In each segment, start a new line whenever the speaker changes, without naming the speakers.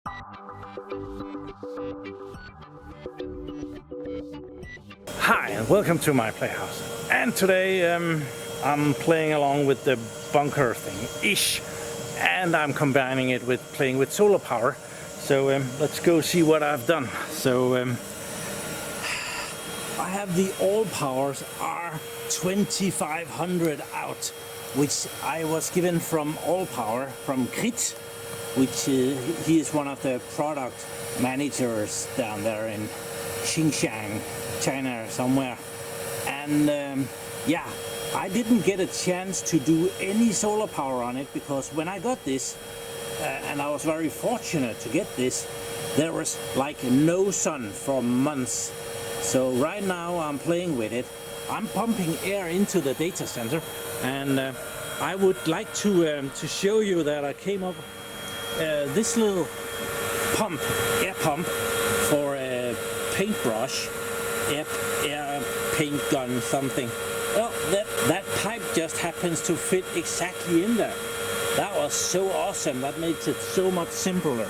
Hi and welcome to my playhouse. And today I'm playing along with the bunker thing-ish, and I'm combining it with playing with solar power. So let's go see what I've done. So I have the ALLPOWERS R2500 out, which I was given from ALLPOWER from Krit, which he is one of the product managers down there in Xinjiang, China somewhere. And yeah, I didn't get a chance to do any solar power on it, because when I got this, and I was very fortunate to get this, there was like no sun for months. So right now I'm playing with it. I'm pumping air into the data center, and I would like to show you that I came up this little pump, air pump for a paintbrush, air paint gun something. Well, that pipe just happens to fit exactly in there. That was so awesome. That makes it so much simpler.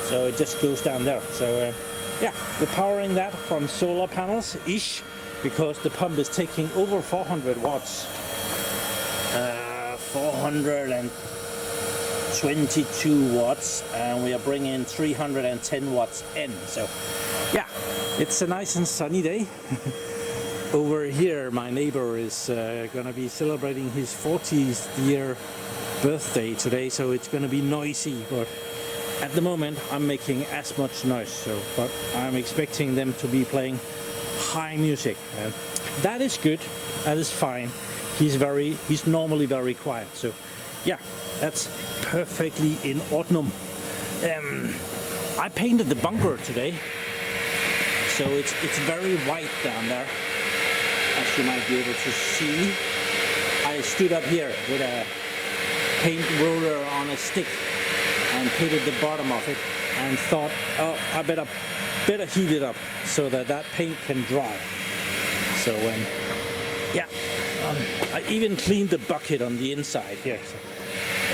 So it just goes down there. So yeah, we're powering that from solar panels-ish, because the pump is taking over 400 watts. 422 watts, and we are bringing 310 watts in. So yeah, it's a nice and sunny day. Over here, my neighbor is gonna be celebrating his 40th year birthday today, so it's gonna be noisy, but at the moment I'm making as much noise. So, but I'm expecting them to be playing high music. That is good. That is fine. He's normally very quiet. So, yeah, that's perfectly in ordnung. I painted the bunker today, so it's very white down there, as you might be able to see. I stood up here with a paint roller on a stick and painted the bottom of it, and thought, oh, I better heat it up so that paint can dry. So yeah, I even cleaned the bucket on the inside here. So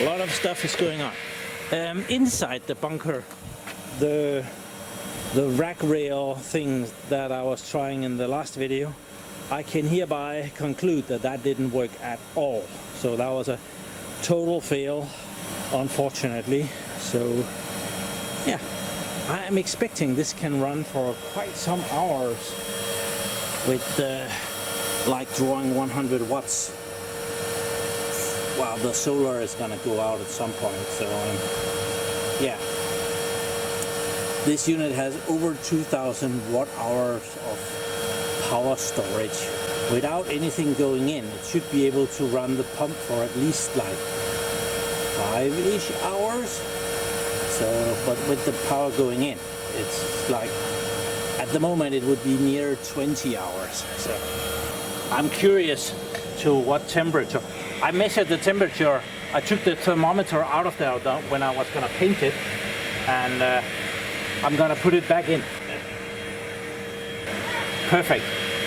a lot of stuff is going on. Inside the bunker, the rack rail thing that I was trying in the last video, I can hereby conclude that didn't work at all. So that was a total fail, unfortunately. So yeah, I am expecting this can run for quite some hours with like drawing 100 watts. Well, the solar is gonna go out at some point. So yeah, this unit has over 2,000 watt hours of power storage. Without anything going in, it should be able to run the pump for at least like 5-ish hours. So, but with the power going in, it's like, at the moment it would be near 20 hours. So I'm curious to what temperature. I measured the temperature. I took the thermometer out of there when I was gonna paint it, and I'm gonna put it back in. Perfect.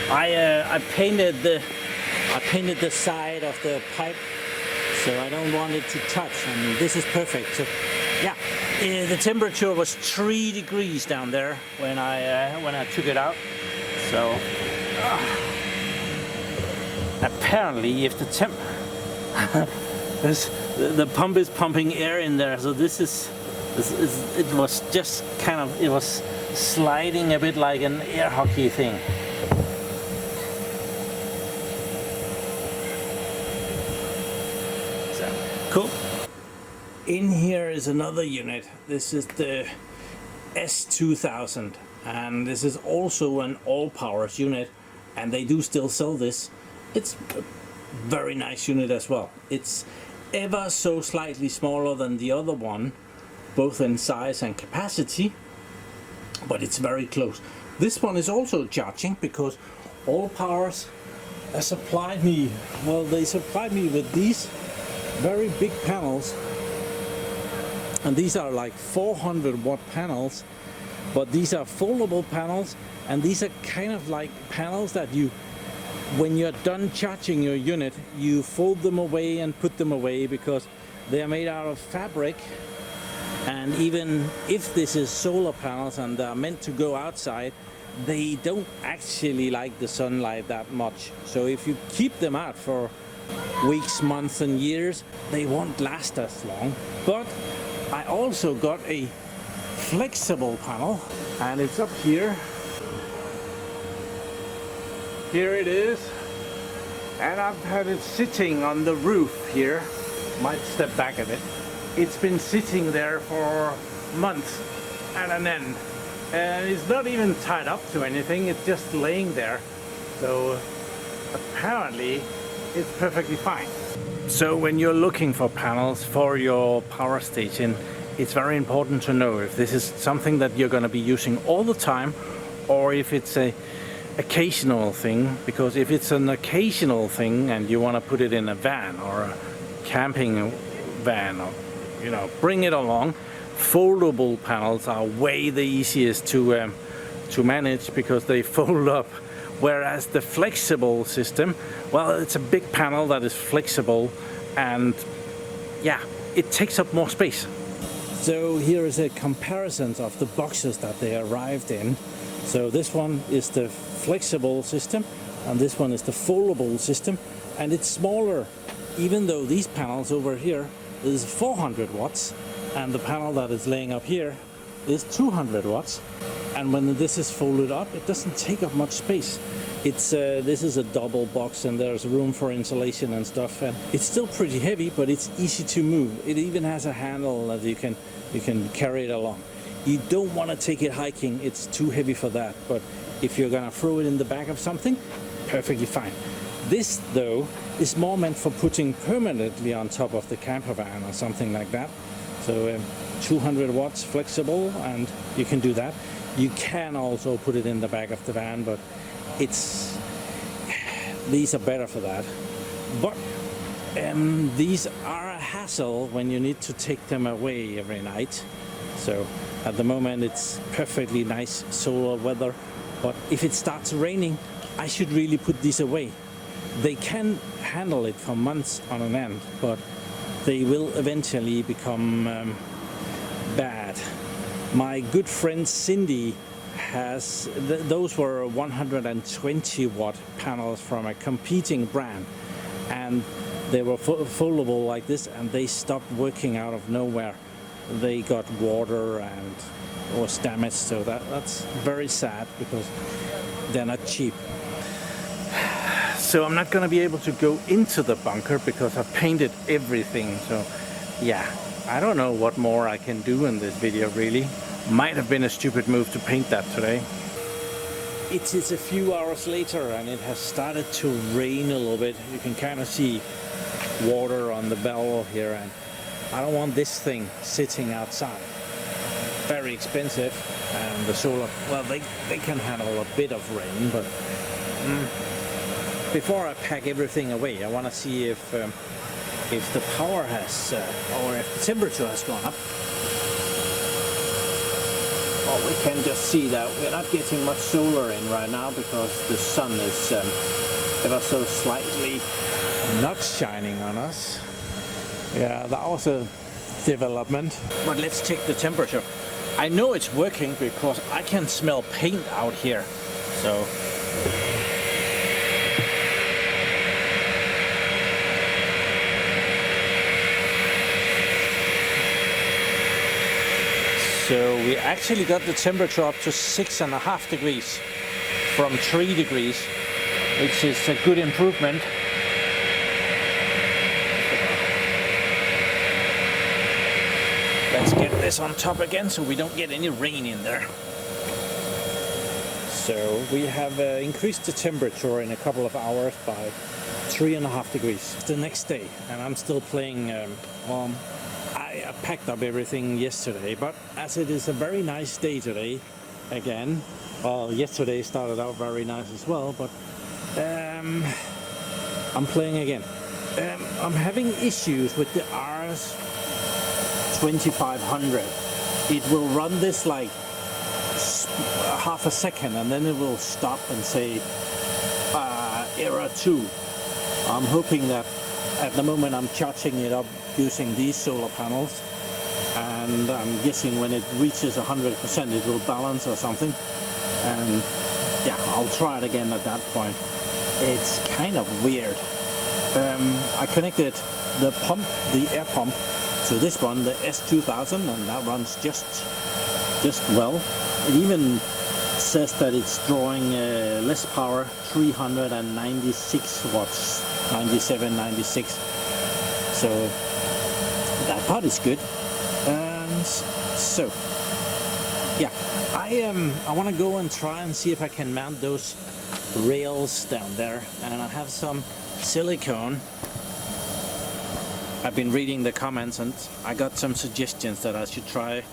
I painted the side of the pipe, so I don't want it to touch, and this is perfect. So yeah, the temperature was 3 degrees down there when I took it out. So apparently, if the the pump is pumping air in there, so it was just kind of, it was sliding a bit like an air hockey thing. So cool. In here is another unit. This is the S2000, and this is also an ALLPOWERS unit, and they do still sell this. It's a very nice unit as well. It's ever so slightly smaller than the other one, both in size and capacity, but it's very close. This one is also charging, because ALLPOWERS supplied me, well, they supplied me with these very big panels, and these are like 400 watt panels, but these are foldable panels, and these are kind of like panels that you, when you're done charging your unit, you fold them away and put them away, because they are made out of fabric, And even if this is solar panels and they're meant to go outside, they don't actually like the sunlight that much. So if you keep them out for weeks, months and years, they won't last as long. But I also got a flexible panel, and it's up here. Here it is. And I've had it sitting on the roof here. Might step back a bit. It's been sitting there for months at an end. And it's not even tied up to anything, it's just laying there. So apparently it's perfectly fine. So when you're looking for panels for your power station, it's very important to know if this is something that you're going to be using all the time or if it's a occasional thing. Because if it's an occasional thing and you want to put it in a van or a camping van, or bring it along, foldable panels are way the easiest to manage because they fold up, whereas the flexible system, well, it's a big panel that is flexible and yeah, it takes up more space. So here is a comparison of the boxes that they arrived in. So this one is the flexible system and this one is the foldable system, and it's smaller, even though these panels over here is 400 watts and the panel that is laying up here is 200 watts. And when this is folded up, it doesn't take up much space. It's this is a double box and there's room for insulation and stuff, and it's still pretty heavy, but it's easy to move. It even has a handle that you can carry it along. You don't want to take it hiking, it's too heavy for that, but if you're gonna throw it in the back of something, perfectly fine. This though is more meant for putting permanently on top of the camper van or something like that. So 200 watts flexible, and you can do that. You can also put it in the back of the van, but these are better for that. But these are a hassle when you need to take them away every night. So at the moment it's perfectly nice solar weather, but if it starts raining, I should really put these away. They can handle it for months on an end, but they will eventually become bad. My good friend Cindy has, those were 120 watt panels from a competing brand, and they were foldable like this, and they stopped working out of nowhere. They got water and was damaged, so that's very sad because they're not cheap. So I'm not going to be able to go into the bunker because I've painted everything. So yeah, I don't know what more I can do in this video really. Might have been a stupid move to paint that today. It is a few hours later and it has started to rain a little bit. You can kind of see water on the barrel here, and I don't want this thing sitting outside. Very expensive, and the solar, well, they can handle a bit of rain, but before I pack everything away, I want to see if the power has, or if the temperature has gone up. Well, we can just see that we're not getting much solar in right now because the sun is ever so slightly not shining on us. Yeah, that was a development. But let's check the temperature. I know it's working because I can smell paint out here. So we actually got the temperature up to 6.5 degrees from 3 degrees, which is a good improvement. Let's get this on top again so we don't get any rain in there. So we have increased the temperature in a couple of hours by 3.5 degrees. It's the next day and I'm still playing. I packed up everything yesterday, but as it is a very nice day today again, well, yesterday started out very nice as well, but I'm playing again. I'm having issues with the RS2500. It will run this like half a second and then it will stop and say error 2. I'm hoping that at the moment I'm charging it up using these solar panels and I'm guessing when it reaches 100% it will balance or something, and yeah, I'll try it again at that point. It's kind of weird. I connected the pump, the air pump, to this one, the S2000, and that runs just well. It even says that it's drawing less power, 396 watts, 97, 96. So that part is good. And so yeah, I want to go and try and see if I can mount those rails down there, and I have some silicone. I've been reading the comments and I got some suggestions that I should try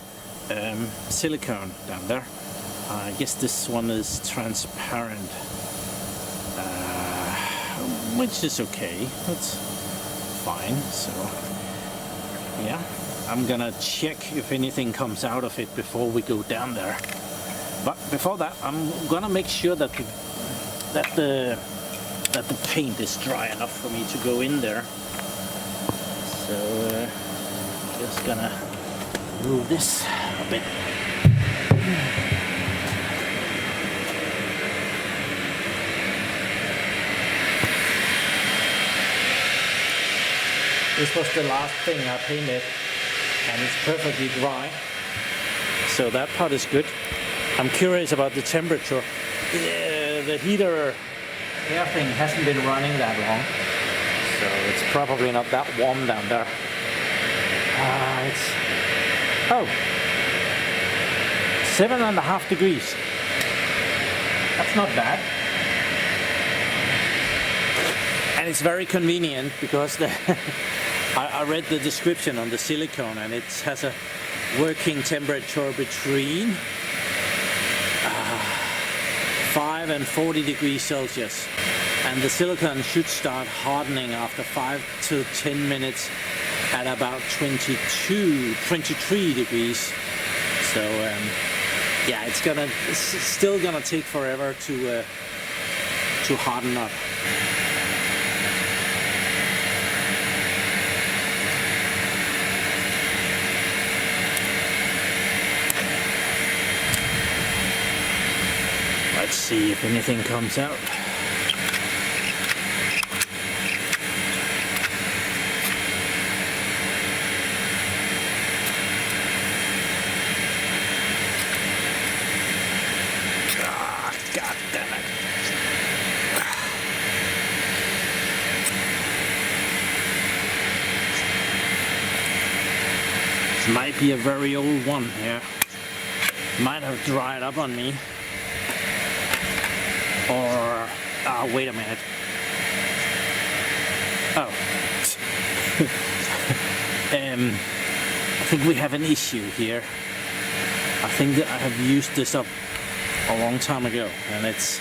silicone down there. I guess this one is transparent, which is okay, that's fine. So yeah, I'm gonna check if anything comes out of it before we go down there. But before that, I'm gonna make sure that the paint is dry enough for me to go in there. So just gonna move this a bit. This was the last thing I painted, and it's perfectly dry. So that part is good. I'm curious about the temperature. The heater air thing hasn't been running that long, so it's probably not that warm down there. It's 7.5 degrees. That's not bad. And it's very convenient because I read the description on the silicone, and it has a working temperature between 5 and 40 degrees Celsius, and the silicone should start hardening after 5 to 10 minutes at about 23 degrees. So yeah, it's still gonna take forever to harden up. Let's see if anything comes out. Ah, God damn it. This might be a very old one here. Might have dried up on me. Or, wait a minute. Oh. I think we have an issue here. I think that I have used this up a long time ago, and it's,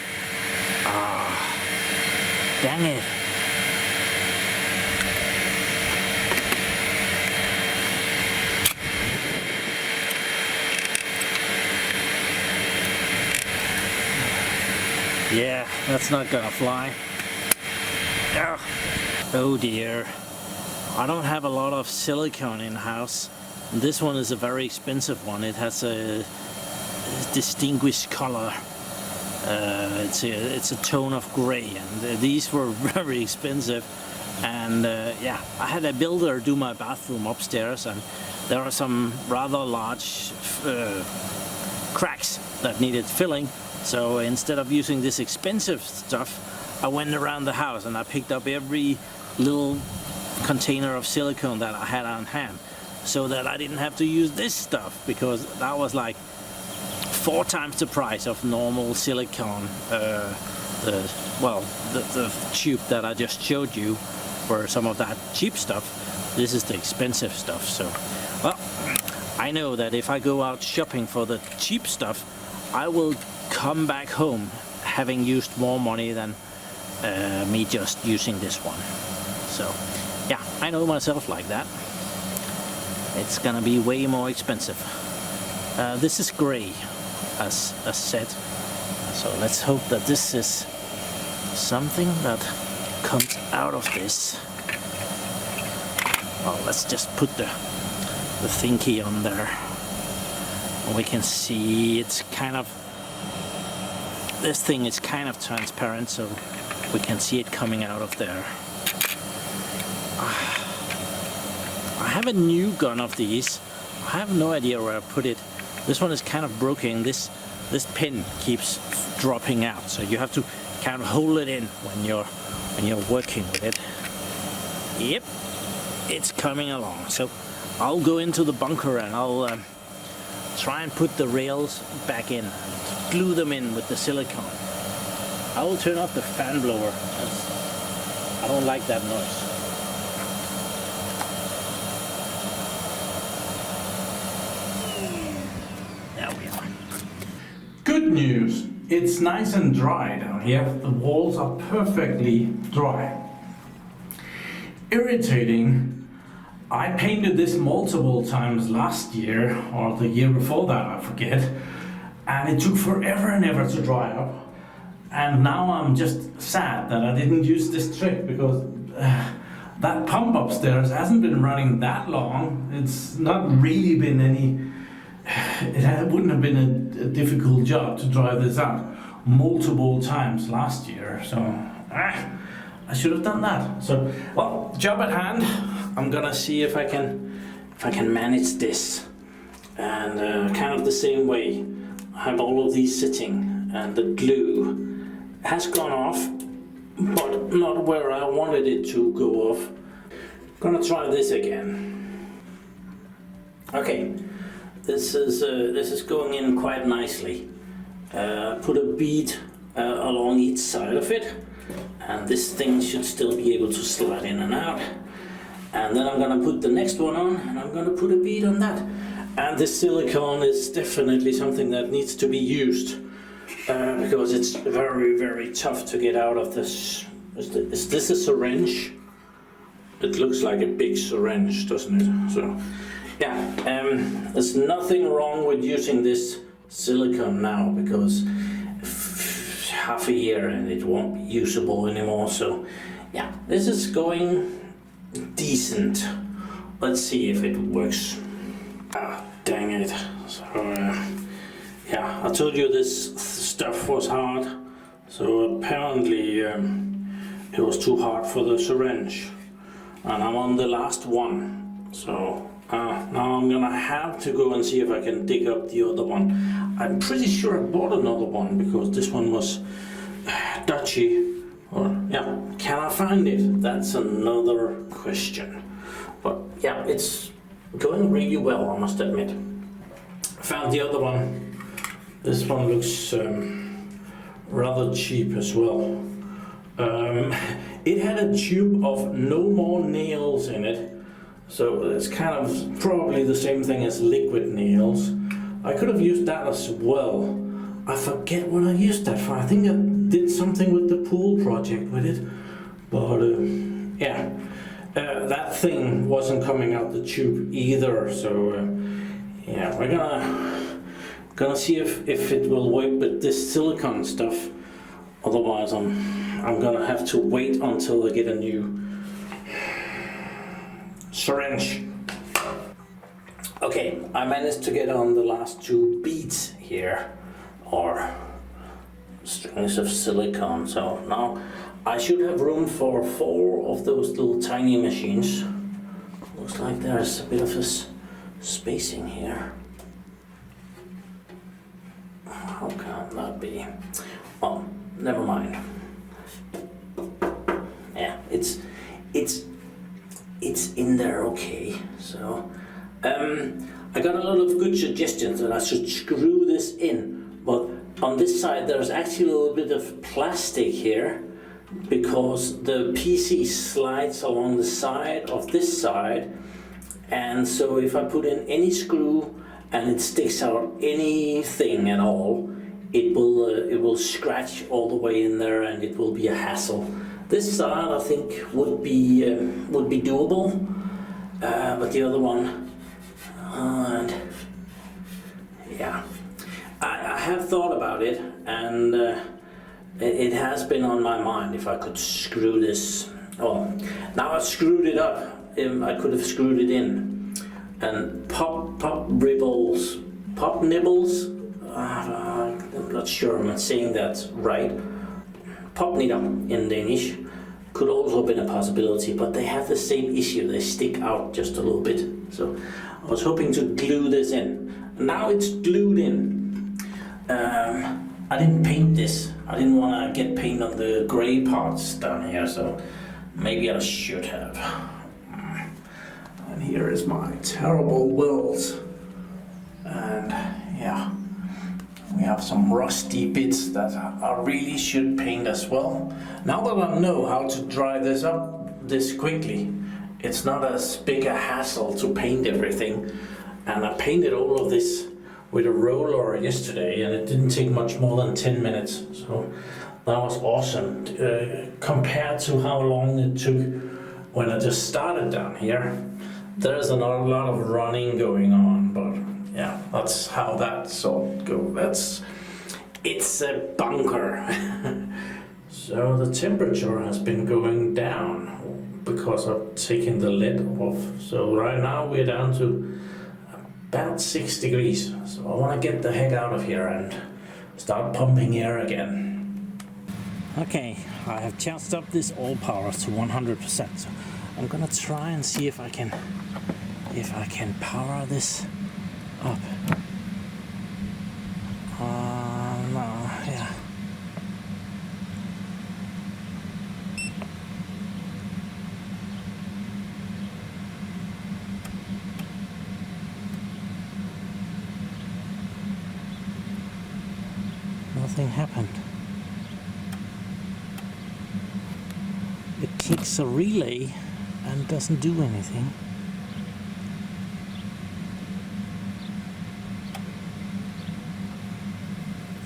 dang it. Yeah, that's not gonna fly. Oh dear. I don't have a lot of silicone in house. This one is a very expensive one. It has a distinguished color. It's a tone of gray, and these were very expensive. And yeah, I had a builder do my bathroom upstairs, and there are some rather large cracks that needed filling. So instead of using this expensive stuff, I went around the house and I picked up every little container of silicone that I had on hand, so that I didn't have to use this stuff, because that was like 4 times the price of normal silicone. The tube that I just showed you for some of that cheap stuff. This is the expensive stuff. So, well, I know that if I go out shopping for the cheap stuff, I will come back home having used more money than me just using this one. So yeah, I know myself like that. It's gonna be way more expensive. This is gray, as said. So let's hope that this is something that comes out of this. Well, let's just put the the thingy on there. And we can see it's kind of, this thing is kind of transparent, so we can see it coming out of there. I have a new gun of these. I have no idea where I put it. This one is kind of broken. This pin keeps dropping out, so you have to kind of hold it in when you're working with it. Yep, it's coming along. So I'll go into the bunker and I'll try and put the rails back in, glue them in with the silicone. I will turn off the fan blower. I don't like that noise. There we are. Good news. It's nice and dry down here. The walls are perfectly dry. Irritating. I painted this multiple times last year, or the year before that, I forget, and it took forever and ever to dry up. And now I'm just sad that I didn't use this trick, because that pump upstairs hasn't been running that long. It's not really been any, it wouldn't have been a difficult job to dry this out multiple times last year. So I should have done that. So, well, job at hand. I'm gonna see if I can manage this, and kind of the same way. I have all of these sitting, and the glue has gone off, but not where I wanted it to go off. Gonna try this again. Okay, this is going in quite nicely. Put a bead along each side of it, and this thing should still be able to slide in and out. And then I'm going to put the next one on, and I'm going to put a bead on that. And this silicone is definitely something that needs to be used, because it's very, very tough to get out of this. Is this a syringe? It looks like a big syringe, doesn't it? So, yeah, there's nothing wrong with using this silicone now, because half a year and it won't be usable anymore. So, yeah, this is going decent. Let's see if it works. Ah, dang it. So, yeah, I told you this stuff was hard. So apparently it was too hard for the syringe. And I'm on the last one. So now I'm gonna have to go and see if I can dig up the other one. I'm pretty sure I bought another one, because this one was dodgy. Or, yeah, can I find it? That's another question. But yeah, it's going really well, I must admit. Found the other one. This one looks rather cheap as well. It had a tube of no more nails in it, so it's kind of probably the same thing as liquid nails. I could have used that as well. I forget what I used that for. I think I did something with the pool project with it, but yeah, that thing wasn't coming out the tube either. So yeah, we're gonna see if it will work with this silicone stuff. Otherwise, I'm gonna have to wait until I get a new syringe. Okay, I managed to get on the last two beads here, or strings of silicone. So now I should have room for 4 of those little tiny machines. Looks like there's a bit of a spacing here. How can that be? Oh, never mind. Yeah, it's in there, okay. So I got a lot of good suggestions that I should screw this in, but on this side there's actually a little bit of plastic here, because the PC slides along the side of this side, and so if I put in any screw and it sticks out anything at all, it will scratch all the way in there, and it will be a hassle. This side I think would be doable, but the other one, and yeah, I have thought about it, and it has been on my mind if I could screw this. Oh, now I've screwed it up. I could have screwed it in. and pop nibbles. I'm not sure I'm saying that right. Popnitter in Danish could also have been a possibility, but they have the same issue. They stick out just a little bit. So I was hoping to glue this in. Now it's glued in. I didn't paint this. I didn't want to get paint on the gray parts down here, so maybe I should have. And here is my terrible welds. And yeah, we have some rusty bits that I really should paint as well. Now that I know how to dry this up this quickly, it's not as big a hassle to paint everything. And I painted all of this with a roller yesterday, and it didn't take much more than 10 minutes. So that was awesome. Compared to how long it took when I just started down here, there's a lot of running going on, but yeah, that's how that sort goes. It's a bunker. So the temperature has been going down because I've taken the lid off. So right now we're down to about 6 degrees. So I want to get the heck out of here and start pumping air again. Okay, I have charged up this ALLPOWERS to 100%. So I'm gonna try and see if I can power this up. No, yeah. Nothing happened. It kicks a relay and doesn't do anything.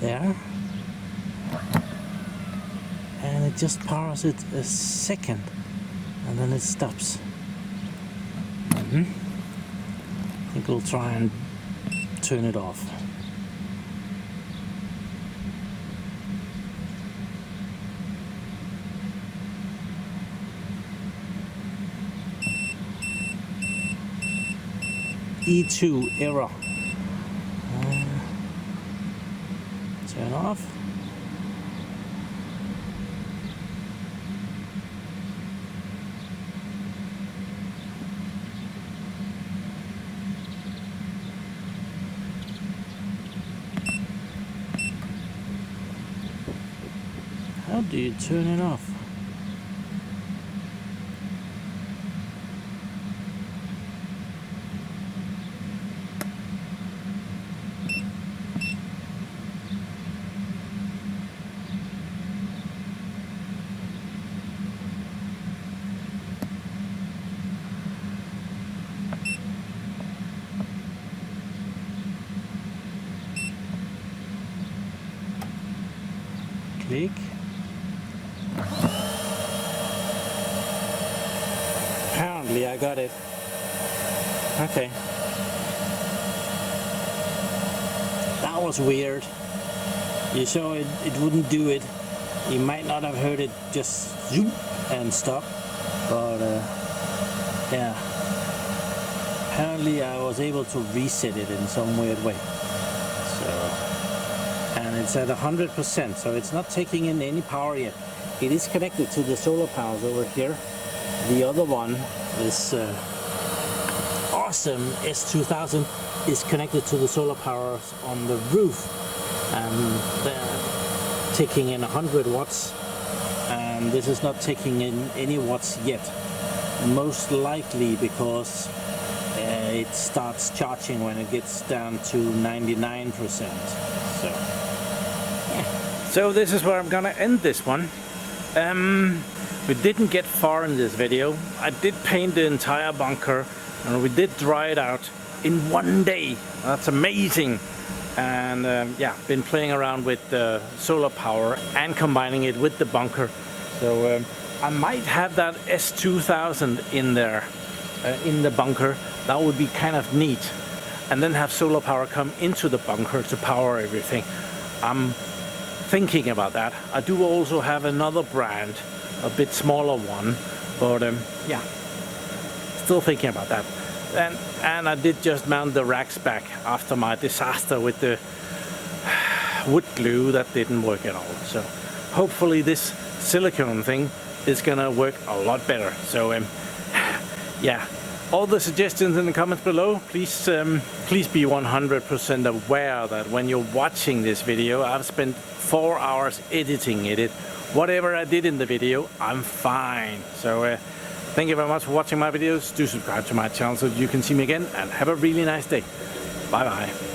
There, and it just powers it a second and then it stops. I think we'll try and turn it off. E2 error. Turn off. How do you turn it off? Click. Apparently I got it. Okay. That was weird. You saw it wouldn't do it. You might not have heard it just zoom and stop. But yeah. Apparently I was able to reset it in some weird way. And it's at 100%, so it's not taking in any power yet. It is connected to the solar powers over here. The other one, this awesome S2000, is connected to the solar powers on the roof, and they're taking in 100 watts, and this is not taking in any watts yet. Most likely because it starts charging when it gets down to 99%. So this is where I'm gonna end this one. We didn't get far in this video. I did paint the entire bunker and we did dry it out in one day. That's amazing. And yeah, been playing around with the solar power and combining it with the bunker. So I might have that S2000 in there, in the bunker. That would be kind of neat. And then have solar power come into the bunker to power everything. I'm thinking about that. I do also have another brand, a bit smaller one, but yeah, still thinking about that. and I did just mount the racks back after my disaster with the wood glue that didn't work at all. So hopefully this silicone thing is gonna work a lot better. So yeah, all the suggestions in the comments below, please be 100% aware that when you're watching this video, I've spent 4 hours editing it. Whatever I did in the video, I'm fine. So thank you very much for watching my videos. Do subscribe to my channel so you can see me again, and have a really nice day. Bye bye.